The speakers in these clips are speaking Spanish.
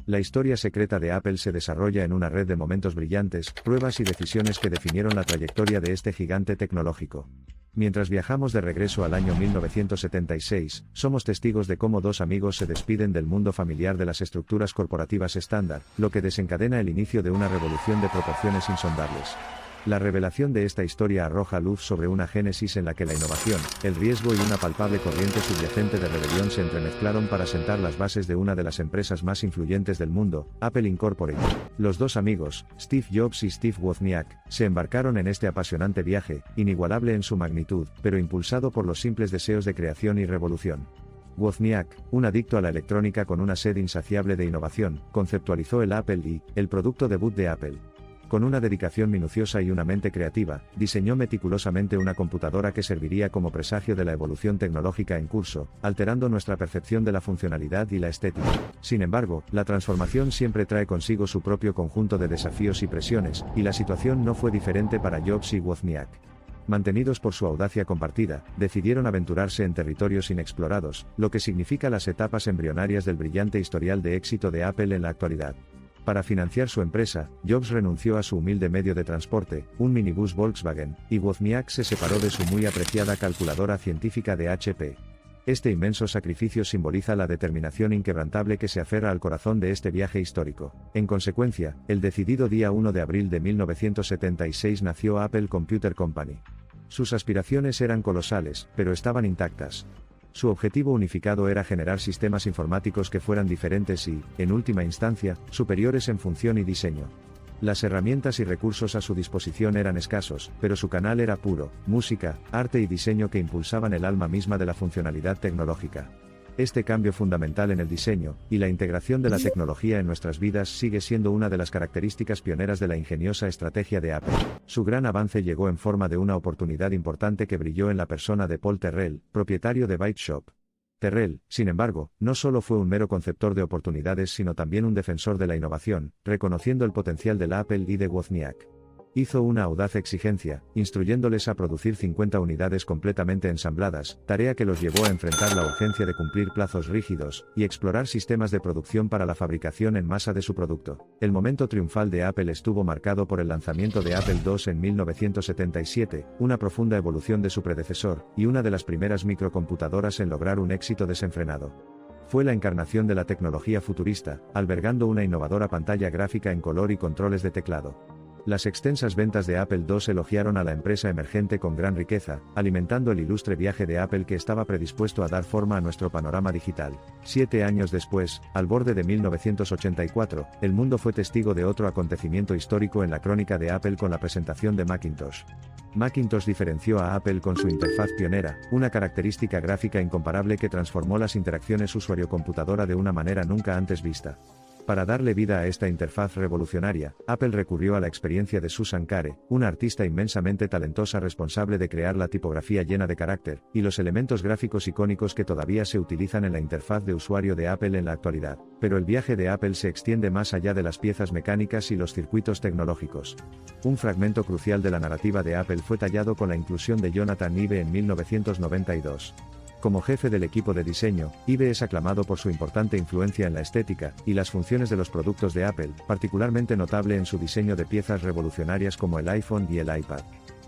La historia secreta de Apple se desarrolla en una red de momentos brillantes, pruebas y decisiones que definieron la trayectoria de este gigante tecnológico. Mientras viajamos de regreso al año 1976, somos testigos de cómo dos amigos se despiden del mundo familiar de las estructuras corporativas estándar, lo que desencadena el inicio de una revolución de proporciones insondables. La revelación de esta historia arroja luz sobre una génesis en la que la innovación, el riesgo y una palpable corriente subyacente de rebelión se entremezclaron para sentar las bases de una de las empresas más influyentes del mundo, Apple Incorporated. Los dos amigos, Steve Jobs y Steve Wozniak, se embarcaron en este apasionante viaje, inigualable en su magnitud, pero impulsado por los simples deseos de creación y revolución. Wozniak, un adicto a la electrónica con una sed insaciable de innovación, conceptualizó el Apple I, el producto debut de Apple. Con una dedicación minuciosa y una mente creativa, diseñó meticulosamente una computadora que serviría como presagio de la evolución tecnológica en curso, alterando nuestra percepción de la funcionalidad y la estética. Sin embargo, la transformación siempre trae consigo su propio conjunto de desafíos y presiones, y la situación no fue diferente para Jobs y Wozniak. Mantenidos por su audacia compartida, decidieron aventurarse en territorios inexplorados, lo que significa las etapas embrionarias del brillante historial de éxito de Apple en la actualidad. Para financiar su empresa, Jobs renunció a su humilde medio de transporte, un minibús Volkswagen, y Wozniak se separó de su muy apreciada calculadora científica de HP. Este inmenso sacrificio simboliza la determinación inquebrantable que se aferra al corazón de este viaje histórico. En consecuencia, el decidido día 1 de abril de 1976 nació Apple Computer Company. Sus aspiraciones eran colosales, pero estaban intactas. Su objetivo unificado era generar sistemas informáticos que fueran diferentes y, en última instancia, superiores en función y diseño. Las herramientas y recursos a su disposición eran escasos, pero su canal era puro, música, arte y diseño que impulsaban el alma misma de la funcionalidad tecnológica. Este cambio fundamental en el diseño, y la integración de la tecnología en nuestras vidas sigue siendo una de las características pioneras de la ingeniosa estrategia de Apple. Su gran avance llegó en forma de una oportunidad importante que brilló en la persona de Paul Terrell, propietario de ByteShop. Terrell, sin embargo, no solo fue un mero conceptor de oportunidades sino también un defensor de la innovación, reconociendo el potencial del Apple I de Wozniak. Hizo una audaz exigencia, instruyéndoles a producir 50 unidades completamente ensambladas, tarea que los llevó a enfrentar la urgencia de cumplir plazos rígidos, y explorar sistemas de producción para la fabricación en masa de su producto. El momento triunfal de Apple estuvo marcado por el lanzamiento de Apple II en 1977, una profunda evolución de su predecesor, y una de las primeras microcomputadoras en lograr un éxito desenfrenado. Fue la encarnación de la tecnología futurista, albergando una innovadora pantalla gráfica en color y controles de teclado. Las extensas ventas de Apple II elogiaron a la empresa emergente con gran riqueza, alimentando el ilustre viaje de Apple que estaba predispuesto a dar forma a nuestro panorama digital. 7 años después, al borde de 1984, el mundo fue testigo de otro acontecimiento histórico en la crónica de Apple con la presentación de Macintosh. Macintosh diferenció a Apple con su interfaz pionera, una característica gráfica incomparable que transformó las interacciones usuario-computadora de una manera nunca antes vista. Para darle vida a esta interfaz revolucionaria, Apple recurrió a la experiencia de Susan Kare, una artista inmensamente talentosa responsable de crear la tipografía llena de carácter, y los elementos gráficos icónicos que todavía se utilizan en la interfaz de usuario de Apple en la actualidad. Pero el viaje de Apple se extiende más allá de las piezas mecánicas y los circuitos tecnológicos. Un fragmento crucial de la narrativa de Apple fue tallado con la inclusión de Jonathan Ive en 1992. Como jefe del equipo de diseño, Ive es aclamado por su importante influencia en la estética y las funciones de los productos de Apple, particularmente notable en su diseño de piezas revolucionarias como el iPhone y el iPad.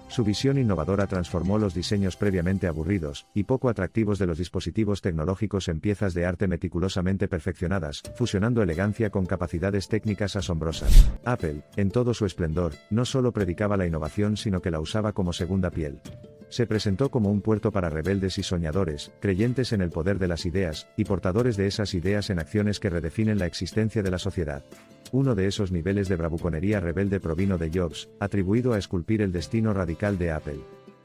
Su visión innovadora transformó los diseños previamente aburridos y poco atractivos de los dispositivos tecnológicos en piezas de arte meticulosamente perfeccionadas, fusionando elegancia con capacidades técnicas asombrosas. Apple, en todo su esplendor, no solo predicaba la innovación sino que la usaba como segunda piel. Se presentó como un puerto para rebeldes y soñadores, creyentes en el poder de las ideas, y portadores de esas ideas en acciones que redefinen la existencia de la sociedad. Uno de esos niveles de bravuconería rebelde provino de Jobs, atribuido a esculpir el destino radical de Apple.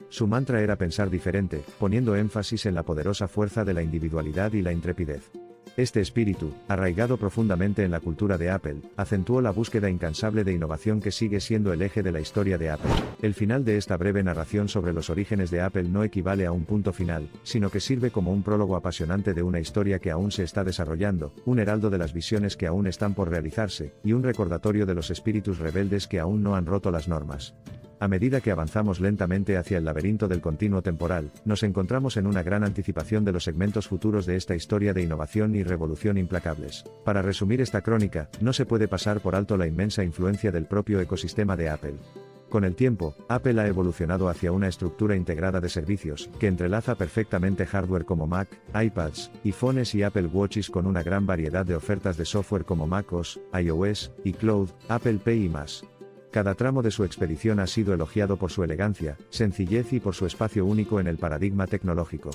Su mantra era pensar diferente, poniendo énfasis en la poderosa fuerza de la individualidad y la intrepidez. Este espíritu, arraigado profundamente en la cultura de Apple, acentuó la búsqueda incansable de innovación que sigue siendo el eje de la historia de Apple. El final de esta breve narración sobre los orígenes de Apple no equivale a un punto final, sino que sirve como un prólogo apasionante de una historia que aún se está desarrollando, un heraldo de las visiones que aún están por realizarse, y un recordatorio de los espíritus rebeldes que aún no han roto las normas. A medida que avanzamos lentamente hacia el laberinto del continuo temporal, nos encontramos en una gran anticipación de los segmentos futuros de esta historia de innovación y revolución implacables. Para resumir esta crónica, no se puede pasar por alto la inmensa influencia del propio ecosistema de Apple. Con el tiempo, Apple ha evolucionado hacia una estructura integrada de servicios, que entrelaza perfectamente hardware como Mac, iPads, iPhones y Apple Watches con una gran variedad de ofertas de software como macOS, iOS, iCloud, Apple Pay y más. Cada tramo de su expedición ha sido elogiado por su elegancia, sencillez y por su espacio único en el paradigma tecnológico.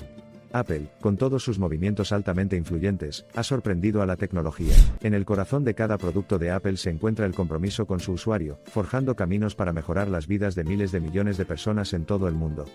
Apple, con todos sus movimientos altamente influyentes, ha sorprendido a la tecnología. En el corazón de cada producto de Apple se encuentra el compromiso con su usuario, forjando caminos para mejorar las vidas de miles de millones de personas en todo el mundo.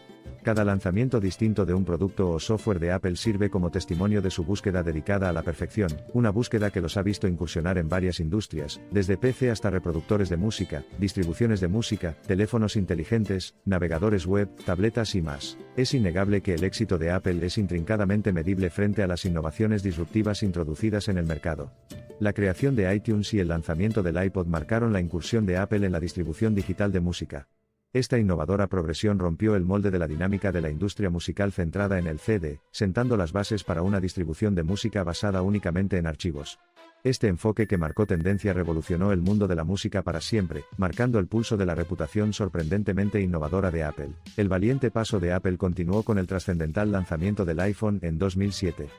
Cada lanzamiento distinto de un producto o software de Apple sirve como testimonio de su búsqueda dedicada a la perfección, una búsqueda que los ha visto incursionar en varias industrias, desde PC hasta reproductores de música, distribuciones de música, teléfonos inteligentes, navegadores web, tabletas y más. Es innegable que el éxito de Apple es intrincadamente medible frente a las innovaciones disruptivas introducidas en el mercado. La creación de iTunes y el lanzamiento del iPod marcaron la incursión de Apple en la distribución digital de música. Esta innovadora progresión rompió el molde de la dinámica de la industria musical centrada en el CD, sentando las bases para una distribución de música basada únicamente en archivos. Este enfoque que marcó tendencia revolucionó el mundo de la música para siempre, marcando el pulso de la reputación sorprendentemente innovadora de Apple. El valiente paso de Apple continuó con el trascendental lanzamiento del iPhone en 2007.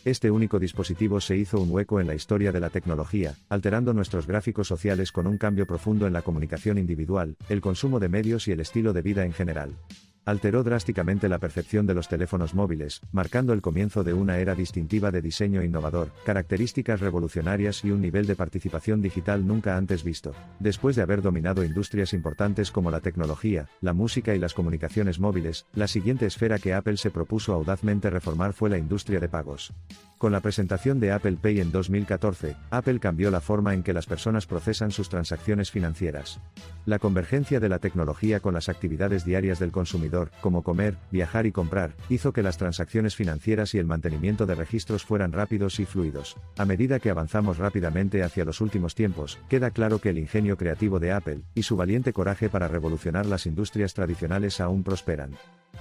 Este único dispositivo se hizo un hueco en la historia de la tecnología, alterando nuestros gráficos sociales con un cambio profundo en la comunicación individual, el consumo de medios y el estilo de vida en general. Alteró drásticamente la percepción de los teléfonos móviles, marcando el comienzo de una era distintiva de diseño innovador, características revolucionarias y un nivel de participación digital nunca antes visto. Después de haber dominado industrias importantes como la tecnología, la música y las comunicaciones móviles, la siguiente esfera que Apple se propuso audazmente reformar fue la industria de pagos. Con la presentación de Apple Pay en 2014, Apple cambió la forma en que las personas procesan sus transacciones financieras. La convergencia de la tecnología con las actividades diarias del consumidor, como comer, viajar y comprar, hizo que las transacciones financieras y el mantenimiento de registros fueran rápidos y fluidos. A medida que avanzamos rápidamente hacia los últimos tiempos, queda claro que el ingenio creativo de Apple, y su valiente coraje para revolucionar las industrias tradicionales aún prosperan.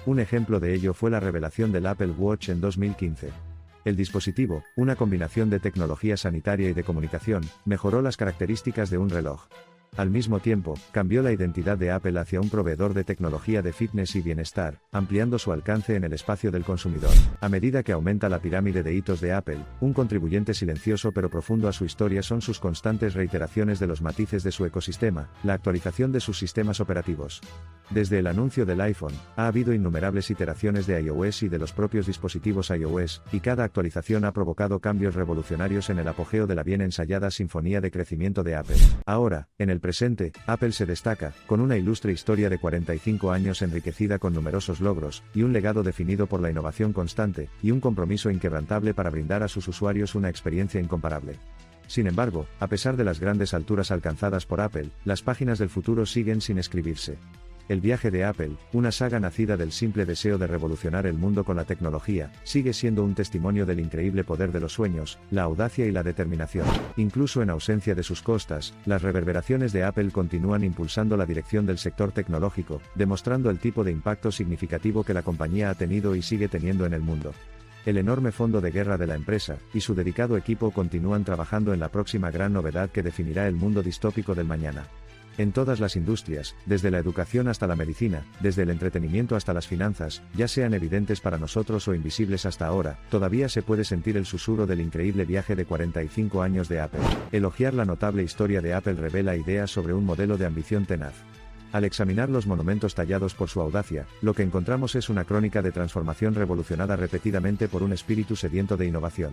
Un ejemplo de ello fue la revelación del Apple Watch en 2015. El dispositivo, una combinación de tecnología sanitaria y de comunicación, mejoró las características de un reloj. Al mismo tiempo, cambió la identidad de Apple hacia un proveedor de tecnología de fitness y bienestar, ampliando su alcance en el espacio del consumidor. A medida que aumenta la pirámide de hitos de Apple, un contribuyente silencioso pero profundo a su historia son sus constantes reiteraciones de los matices de su ecosistema, la actualización de sus sistemas operativos. Desde el anuncio del iPhone, ha habido innumerables iteraciones de iOS y de los propios dispositivos iOS, y cada actualización ha provocado cambios revolucionarios en el apogeo de la bien ensayada sinfonía de crecimiento de Apple. Ahora, en el presente, Apple se destaca, con una ilustre historia de 45 años enriquecida con numerosos logros, y un legado definido por la innovación constante, y un compromiso inquebrantable para brindar a sus usuarios una experiencia incomparable. Sin embargo, a pesar de las grandes alturas alcanzadas por Apple, las páginas del futuro siguen sin escribirse. El viaje de Apple, una saga nacida del simple deseo de revolucionar el mundo con la tecnología, sigue siendo un testimonio del increíble poder de los sueños, la audacia y la determinación. Incluso en ausencia de sus costas, las reverberaciones de Apple continúan impulsando la dirección del sector tecnológico, demostrando el tipo de impacto significativo que la compañía ha tenido y sigue teniendo en el mundo. El enorme fondo de guerra de la empresa, y su dedicado equipo continúan trabajando en la próxima gran novedad que definirá el mundo distópico del mañana. En todas las industrias, desde la educación hasta la medicina, desde el entretenimiento hasta las finanzas, ya sean evidentes para nosotros o invisibles hasta ahora, todavía se puede sentir el susurro del increíble viaje de 45 años de Apple. Elogiar la notable historia de Apple revela ideas sobre un modelo de ambición tenaz. Al examinar los monumentos tallados por su audacia, lo que encontramos es una crónica de transformación revolucionada repetidamente por un espíritu sediento de innovación.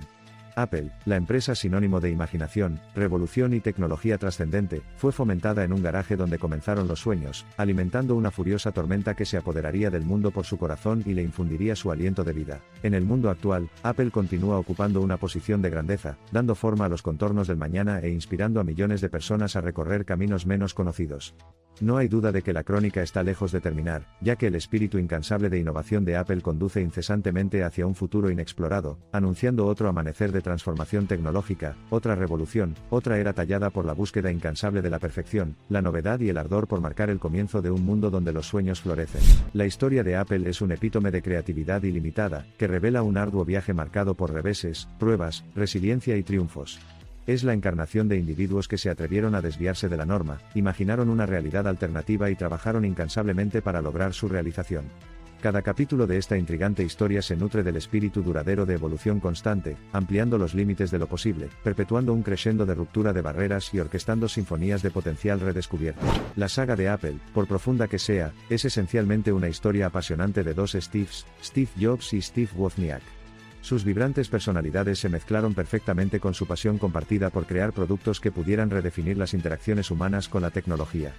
Apple, la empresa sinónimo de imaginación, revolución y tecnología trascendente, fue fomentada en un garaje donde comenzaron los sueños, alimentando una furiosa tormenta que se apoderaría del mundo por su corazón y le infundiría su aliento de vida. En el mundo actual, Apple continúa ocupando una posición de grandeza, dando forma a los contornos del mañana e inspirando a millones de personas a recorrer caminos menos conocidos. No hay duda de que la crónica está lejos de terminar, ya que el espíritu incansable de innovación de Apple conduce incesantemente hacia un futuro inexplorado, anunciando otro amanecer de transformación tecnológica, otra revolución, otra era tallada por la búsqueda incansable de la perfección, la novedad y el ardor por marcar el comienzo de un mundo donde los sueños florecen. La historia de Apple es un epítome de creatividad ilimitada, que revela un arduo viaje marcado por reveses, pruebas, resiliencia y triunfos. Es la encarnación de individuos que se atrevieron a desviarse de la norma, imaginaron una realidad alternativa y trabajaron incansablemente para lograr su realización. Cada capítulo de esta intrigante historia se nutre del espíritu duradero de evolución constante, ampliando los límites de lo posible, perpetuando un crescendo de ruptura de barreras y orquestando sinfonías de potencial redescubierto. La saga de Apple, por profunda que sea, es esencialmente una historia apasionante de dos Steves, Steve Jobs y Steve Wozniak. Sus vibrantes personalidades se mezclaron perfectamente con su pasión compartida por crear productos que pudieran redefinir las interacciones humanas con la tecnología.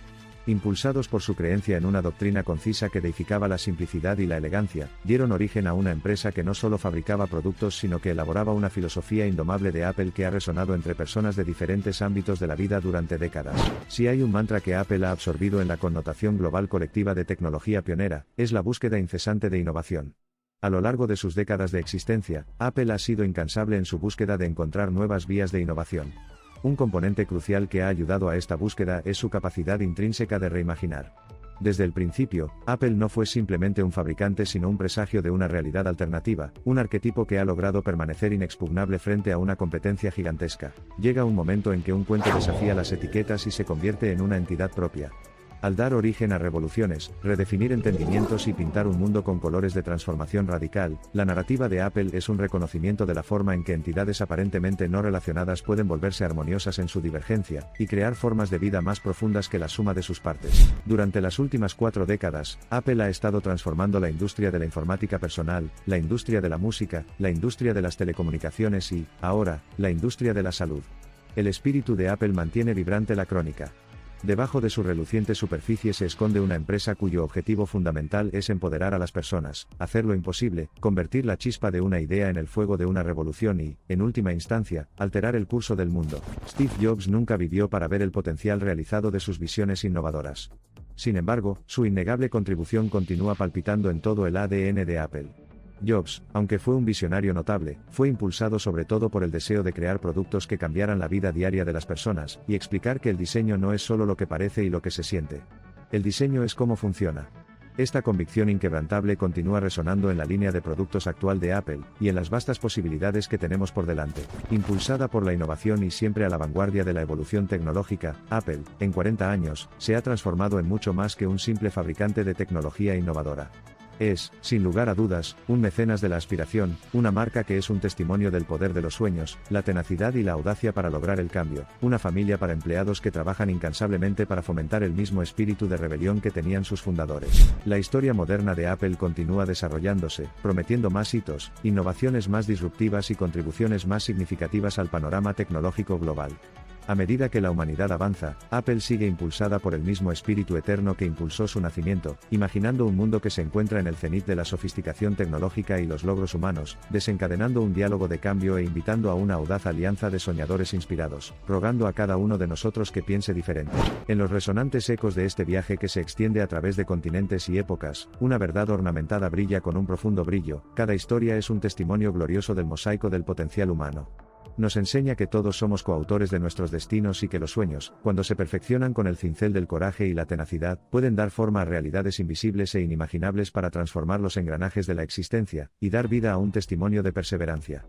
Impulsados por su creencia en una doctrina concisa que deificaba la simplicidad y la elegancia, dieron origen a una empresa que no solo fabricaba productos sino que elaboraba una filosofía indomable de Apple que ha resonado entre personas de diferentes ámbitos de la vida durante décadas. Si hay un mantra que Apple ha absorbido en la connotación global colectiva de tecnología pionera, es la búsqueda incesante de innovación. A lo largo de sus décadas de existencia, Apple ha sido incansable en su búsqueda de encontrar nuevas vías de innovación. Un componente crucial que ha ayudado a esta búsqueda es su capacidad intrínseca de reimaginar. Desde el principio, Apple no fue simplemente un fabricante sino un presagio de una realidad alternativa, un arquetipo que ha logrado permanecer inexpugnable frente a una competencia gigantesca. Llega un momento en que un cuento desafía las etiquetas y se convierte en una entidad propia. Al dar origen a revoluciones, redefinir entendimientos y pintar un mundo con colores de transformación radical, la narrativa de Apple es un reconocimiento de la forma en que entidades aparentemente no relacionadas pueden volverse armoniosas en su divergencia, y crear formas de vida más profundas que la suma de sus partes. Durante las últimas 4 décadas, Apple ha estado transformando la industria de la informática personal, la industria de la música, la industria de las telecomunicaciones y, ahora, la industria de la salud. El espíritu de Apple mantiene vibrante la crónica. Debajo de su reluciente superficie se esconde una empresa cuyo objetivo fundamental es empoderar a las personas, hacer lo imposible, convertir la chispa de una idea en el fuego de una revolución y, en última instancia, alterar el curso del mundo. Steve Jobs nunca vivió para ver el potencial realizado de sus visiones innovadoras. Sin embargo, su innegable contribución continúa palpitando en todo el ADN de Apple. Jobs, aunque fue un visionario notable, fue impulsado sobre todo por el deseo de crear productos que cambiaran la vida diaria de las personas, y explicar que el diseño no es solo lo que parece y lo que se siente. El diseño es cómo funciona. Esta convicción inquebrantable continúa resonando en la línea de productos actual de Apple, y en las vastas posibilidades que tenemos por delante. Impulsada por la innovación y siempre a la vanguardia de la evolución tecnológica, Apple, en 40 años, se ha transformado en mucho más que un simple fabricante de tecnología innovadora. Es, sin lugar a dudas, un mecenas de la aspiración, una marca que es un testimonio del poder de los sueños, la tenacidad y la audacia para lograr el cambio, una familia para empleados que trabajan incansablemente para fomentar el mismo espíritu de rebelión que tenían sus fundadores. La historia moderna de Apple continúa desarrollándose, prometiendo más hitos, innovaciones más disruptivas y contribuciones más significativas al panorama tecnológico global. A medida que la humanidad avanza, Apple sigue impulsada por el mismo espíritu eterno que impulsó su nacimiento, imaginando un mundo que se encuentra en el cenit de la sofisticación tecnológica y los logros humanos, desencadenando un diálogo de cambio e invitando a una audaz alianza de soñadores inspirados, rogando a cada uno de nosotros que piense diferente. En los resonantes ecos de este viaje que se extiende a través de continentes y épocas, una verdad ornamentada brilla con un profundo brillo, cada historia es un testimonio glorioso del mosaico del potencial humano. Nos enseña que todos somos coautores de nuestros destinos y que los sueños, cuando se perfeccionan con el cincel del coraje y la tenacidad, pueden dar forma a realidades invisibles e inimaginables para transformar los engranajes de la existencia, y dar vida a un testimonio de perseverancia.